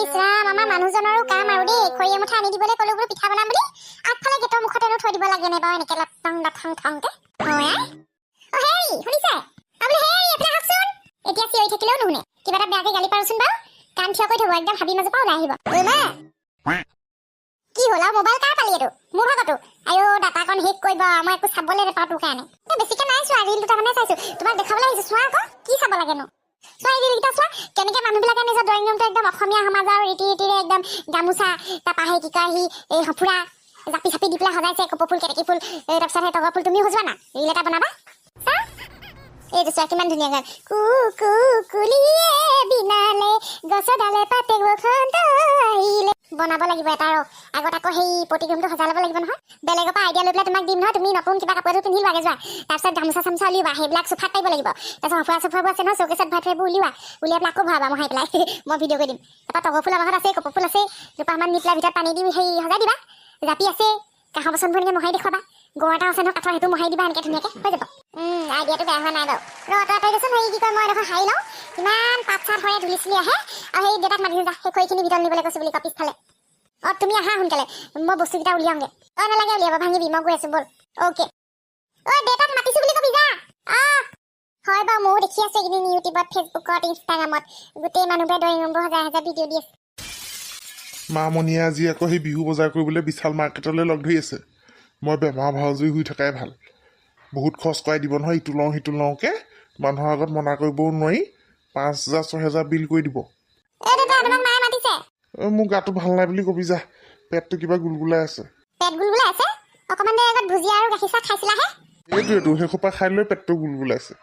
ইছৰাম আমাৰ মানুহজনৰো কাম আৰু দেই খৰিয়ে মুঠা আনি দিবলৈ ক'লো বোলো পিঠা বনাম বুলি আগফালে গেটৰ মুখতেনো থৈ দিব লাগে নে বাৰু এনেকে লাটং লাটং থংকে হয় অ হেৰি শুনিছে আপুনি হেৰি এফালে আহকচোন এতিয়া চিঞৰি থাকিলেও নুশুনে কিবা এটা বেয়াকে গালি পাৰোচোন বাৰু কাণ থিয় কৰি থব একদম হাবি মাজৰ পৰা ওলাই আহিব মা কি হ'ল আৰু মোবাইল কাৰ পালি এইটো মোৰ ভাগতো আয়ো ডাটাকন শেষ কৰিব মই একো চাবলৈ নাপাওঁ তোৰ কাৰণে বেছিকে নাই চোৱা ৰিল দুটা মানে চাইছো তোমাক দেখাবলৈ আহিছো চোৱা আকৌ কি চাব লাগেনো চোৱা ৰিল কেইটা চোৱা কেনেকে মানুহবিলাকে নিজৰ ড্ৰয়িং ৰুমটো একদম অসমীয়া সমাজৰ ৰীতি ৰীতিৰে একদম গামোচা তাৰপৰা সেই কি কয় সি এই সফুৰা জাপি চাপি দি পেলাই সজাইছে কপৌ ফুল কেতেকী ফুল তাৰপিছত সেই তগৰ ফুল তুমিও সজোৱা না ৰিল এটা বনাবা চা এইটো চোৱা কিমান ধুনীয়া গান কু কু কুলিয়ে বিনালে গছৰ ডালে পাতে বসন্ত আহিলে বনাব লাগিব এটা আৰু আগত আকৌ সেই প্ৰতিগ্ৰমটো সজাই ল'ব লাগিব নহয় বেলেগৰ পৰা আইডিয়া লৈ পেলাই তোমাক দিম নহয় তুমি নতুন কিবা কাপোৰ এযোৰ পিন্ধি লাগে যোৱা তাৰপিছত গামোচা চামোচা উলিয়াবা সেইবিলাক চোফাত পাৰিব লাগিব তাৰপিছত সফুৰা চফুৰাবোৰ আছে নহয় চৌকেছত ভৰাই থৈ উলিওৱা উলিয়াই পেলাই আকৌ ভৰাবা মহাই পেলাই মই ভিডিঅ' কৰি দিম তাৰপৰা তগৰ ফুল আমাৰ ঘৰত আছে কপৌ ফুল আছে দুপাহমান নি পেলাই ভিতৰত পানী দি সেই সজাই দিবা জাপি আছে কাঁহৰ বাচনবোৰ এনেকৈ মহাই দেখুৱাবা গড় এটা আছে নহয় কাঠৰ সেইটো মহাই দিবা এনেকৈ ধুনীয়াকৈ হৈ যাব আইডিয়াটো বেয়া হোৱা নাই বাৰু তই দেচোন হেৰি কি কয় মই এডোখৰ হাৰি লওঁ কিমান পাত চাত হয় ধূলি চুলি আহে আৰু সেই দেউতাক মাতি যা সেই খৰিখিনি ভিতৰত নিবলৈ কৈছোঁ বুলি কয় পিছফালে তুমি আহা সোনকালে মই বস্তুকেইটা উলিয়াওঁগে নালাগে উলিয়াব ভাঙিবি মই গৈ আছো বল অ'কে দেউতাক মাতিছো বুলি কবি যা হয় বাৰু ময়ো দেখি আছো এইকেইদিন ইউটিউবত ফেচবুকত ইনষ্টাগ্ৰামত গোটেই মানুহবোৰে ড্ৰয়িং ৰুমবোৰ সজাই সজাই ভিডিঅ' দি আছে মামণিয়ে আজি আকৌ সেই বিহু বজাৰ কৰিবলৈ বিশাল মাৰ্কেটলৈ লগ ধৰি আছে মই বেমাৰ ভাওজুৰি হৈ থকাই ভাল বহুত খৰচ কৰাই দিব নহয় ইটো লওঁ সিটো লওঁকে মানুহৰ আগত মনা কৰিবও নোৱাৰি 5,000-6,000 বিল কৰি দিব মোৰ গাটো ভাল নাই বুলি কবি যা পেটটো কিবা গুলগুলাই আছে এইটোৱেতো সেইসোপা খাই লৈ পেটটো গুলগুলাইছে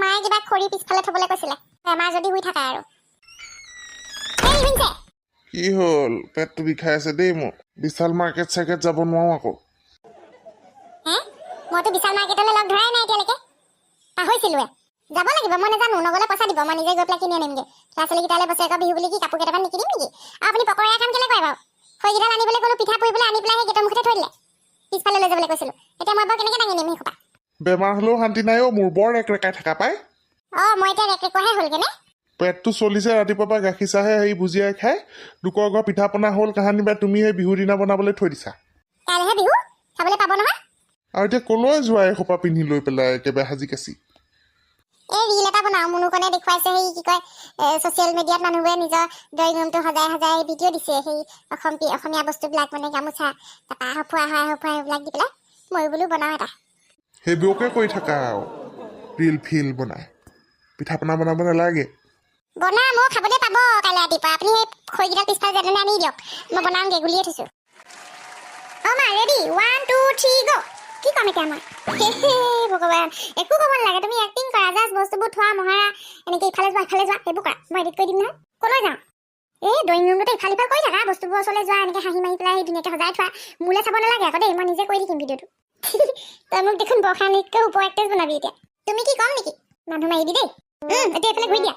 মায়ে কিবা খৰি পিছফালে থবলৈ কৈছিলে বেমাৰ যদি হৈ থাকে আৰু কি হ'ল পেটটো বিষাই আছে দেই মোৰ বিশাল মাৰ্কেট চাৰ্কেট যাব নোৱাৰো আকৌ মইতো বিশাল মাৰ্কেটলৈ লগ ধৰাই নাই এতিয়ালৈকে পাহৰিছিলোৱে যাব লাগিব মই নাজানো নগলে পইচা দিব মই নিজে গৈ পেলাই কিনি আনিমগে ল'ৰা ছোৱালীকেইটালৈ বছৰেকৰ বিহু বুলি কি কাপোৰ কেইটামান নিকিনিম নেকি আপুনি পকৰা এখন কেলে কৰে বাৰু খৰিকেইডাল আনিবলৈ ক'লো পিঠা পুৰিবলৈ আনি পেলাই সেই গেটৰ মুখতে থৈ দিলে পিছফালে লৈ যাবলৈ কৈছিলো এতিয়া মই বাৰু কেনেকৈ দাঙি নিম সেইসোপা বেমাৰ হ'লেও শান্তি নাই মোৰ বৰ ৰেকৰেকাই থকা পাই মই এতিয়া ৰেকৰেকহে হ'লগে নে পেটটো চলিছে ৰাতিপুৱাৰ পৰা গাখীৰ চাহে সেই ভুজিয়াই খাই লোকৰ ঘৰ পিঠা পনা হ'ল কাহানি বা তুমি সেই বিহুৰ দিনা বনাবলৈ থৈ দিছা কাইলৈহে বিহু খাবলৈ পাব নহয় আৰু এতিয়া কলৈ যোৱা এসোপা পিন্ধি লৈ পেলাই একেবাৰে সাজি কাচি এই ৰিল এটা বনাওঁ মুনুকনে দেখুৱাইছে সেই কি কয় ছ'চিয়েল মিডিয়াত মানুহবোৰে নিজৰ ড্ৰয়িং ৰুমটো সজাই সজাই ভিডিঅ' দিছে সেই অসমীয়া বস্তুবিলাক মানে গামোচা তাৰপৰা সফুৰা সেইবিলাক দি পেলাই ময়ো বোলো বনাওঁ এটা সেইবোৰকে কৰি থাকা আৰু ৰিল ফিল বনাই পিঠা পনা বনাব নালাগে বনাম মই খাবলৈ পাব কাইলৈ ৰাতিপুৱা আপুনি সেই খৰিকেইডাল পিছফালে যেনে আনি দিয়ক মই বনাওঁগৈ গুলিয়ে থৈছোঁ মা ৰেডি 1 2 3 গো কি কাম এতিয়া মই ভগৱান একো ক'ব নালাগে তুমি এক্টিং কৰা জাষ্ট বস্তুবোৰ থোৱা মহাৰা এনেকৈ ইফালে যোৱা সেইবোৰ কৰা মই এডিট কৰি দিম নহয় ক'লৈ যাওঁ এই ড্ৰয়িং ৰুমটোতে ইফাল সিফাল কৰি থাকা বস্তুবোৰ ওচৰলৈ যোৱা এনেকৈ হাঁহি মাৰি পেলাই ধুনীয়াকৈ সজাই থোৱা মোলৈ চাব নালাগে আকৌ দেই মই নিজে কৰি দিম ভিডিঅ'টো তই মোক দেখোন বৰষাণীতকৈ ওপৰ এক্ট্ৰেছ বনাবি এতিয়া তুমি কি কম নেকি মানুহ মাৰিবি দেই এতিয়া এইফালে ঘূৰি দিয়া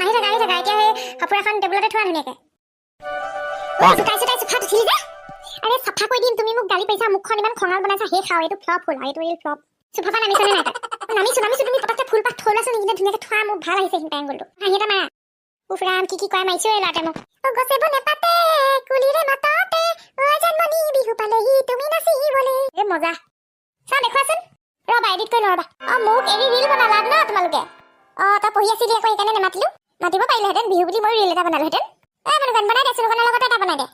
আহি থাকা এতিয়া সেই সফুৰাখন টেবুলতে থোৱা ধুনীয়াকৈ চোফাত উঠিলি যে আৰে চাফা কৰি দিম তুমি মোক গালি পাৰিছা মুখখন ইমান খঙাল বনাইছা সেই খাওঁ এইটো ফ্লপ হ'ল এইটো ৰিল ফ্লপ চোফাৰ পৰা নামিছনে নাই নামিছো তুমি পটককৈ ফুল পাত থৈ লৈছো নেকি ধুনীয়াকৈ থোৱা মোক ভাল আহিছে সেইখিনি এংগলটো হাঁহি এটা মাৰা উফৰাম কি কয় মাৰিছো এই ল'ৰাটোৱে মোক গছেবোৰ নেপাতে কুলিৰে মাততে জন্মনি বিহু পালেহি তুমি নাচিবলে এই মজা চা দেখুৱাচোন ৰ'বা এডিট কৰি লওঁ ৰ'বা মোক এৰি ৰিল বনালা ন তোমালোকে তই পঢ়ি আছিলি আকৌ সেইকাৰণে নেমাতিলো মাতিব পাৰিলেহেঁতেন বিহু বুলি মই ৰিল এটা বনালোহেঁতেন মানে গান বনাই দে চুলখনৰ লগত এটা বনাই দে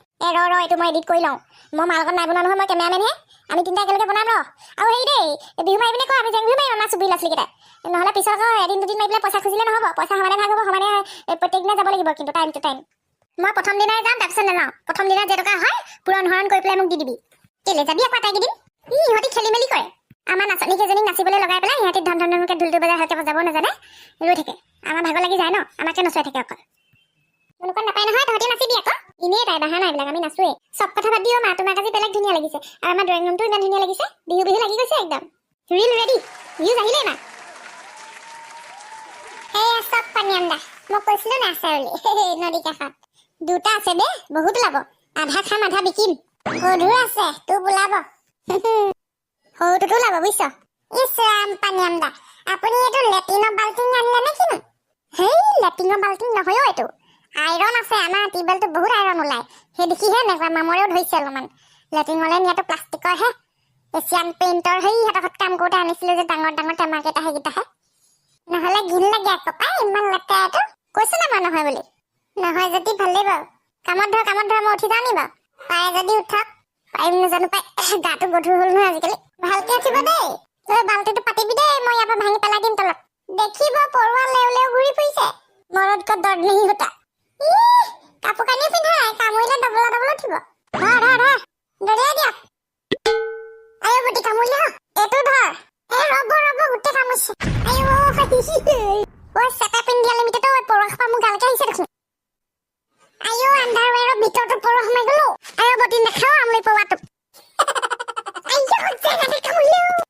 এইটো মই এডিট কৰি লওঁ মই মাৰ লগত নাই বনোৱা নহয় মই কেমেৰামেনহে আমি তিনিটা একেলগে বনাম ৰ আৰু হেৰি দেই বিহু মাৰি পিনে কওঁ আমি জেং বিহু মাৰিম আমাৰ চুবুৰী ল'ৰা ছোৱালীকেইটাই নহ'লে পিছত আকৌ এদিন দুদিন মাৰি পেলাই পইচা খুজিলে নহ'ব পইচা সমানে ভাগ হ'ব সমানে প্ৰত্যেক দিনা যাব লাগিব কিন্তু টাইম টু টাইম মই প্ৰথম দিনাই যাম তাৰপিছত নাযাওঁ প্ৰথম দিনা যেটকা হয় পূৰণ হৰণ কৰি পেলাই মোক দি দিবি কেলে যাবি আকৌ আটাইকেইদিন ইহঁতি খেলি মেলি কৰে আমাৰ নাচনী কেইজনীক নাচিবলৈ লগাই পেলাই সিহঁতি ধমকৈ ঢোলটো বজাই ভালকৈ বজাব নাজানে ৰৈ থাকে আমাৰ ভাগৰ লাগি যায় ন আমাকে নচুৱাই থাকে অকল কোনোখন নাপায় নহয় তহঁতি নাচিবি আকৌ এনেই তাই বাহা নাই এইবিলাক আমি নাচোৱেই চব কথা ভাবি মা তোমাক আজি বেলেগ ধুনীয়া লাগিছে আৰু আমাৰ ড্ৰয়িং ৰুমটো ইমান ধুনীয়া লাগিছে বিহু লাগি গৈছে একদম ৰিল ৰেডি ভিউজ আহিলেই মা এই চব পানী আন্দা মই কৈছিলো না আছে বুলি নদী কাষত দুটা আছে দে বহুত ওলাব আধা খাম আধা বিকিম গধুৰ আছে তোৰ বোলাব সৰুটোতো ওলাব বুজিছ ইছ ৰাম পানী আন্দা আপুনি এইটো লেট্ৰিনৰ বাল্টিং আনিলে নে কিনো হেই লেট্ৰিনৰ বাল্টিং নহয়ও এইটো আইৰণ আছে আমাৰ টিউবৱেলটো বহুত আইৰণ ওলাই সেই দেখিহে এনেকুৱা মামৰেও ধৰিছে অলপমান লেট্ৰিনলৈ নিয়াটো প্লাষ্টিকৰ হে এছিয়ান পেইণ্টৰ সেই হাতত কাম কৰোঁতে আনিছিলোঁ যে ডাঙৰ ডাঙৰ টেমাকেইটা সেইকেইটাহে নহ'লে ঘিণ লাগে আকৌ পাই ইমান লেতেৰাটো কৈছো না মই নহয় বুলি নহয় যদি ভালেই বাৰু কামত ধৰ মই উঠি যাওঁ নি বাৰু পাৰে যদি উঠক পাৰিম নাজানো পাই গাটো গধুৰ হ'ল নহয় আজিকালি ভালকে উঠিব দেই তই বাল্টিটো পাতিবি দেই মই ইয়াৰ পৰা ভাঙি পেলাই দিম তলত দেখিব পৰুৱা লেও ঘূৰি ফুৰিছে মৰতকৈ দৰ্দ নেহি হোতা কাপোৰ কানি পিন্ধাই কামুৰিলে ডবল উঠিব ধৰ দলিয়াই দিয়ক আয়ো বুটি কামুৰিলে এইটো ধৰ ৰ'ব গোটেই কামুৰিছে আয়ো ঐ চেপে পিন্ধি লিমিটেড পৰুৱা খোপা মোৰ গালকে আহিছে দেখোন আয়ো আণ্ডাৰৱেৰৰ ভিতৰতো পৰুৱা সোমাই গ'লো আয়ো বটি নাখাওঁ আমলি পৰুৱাটো আয়ো জেগাতে কামুৰিলে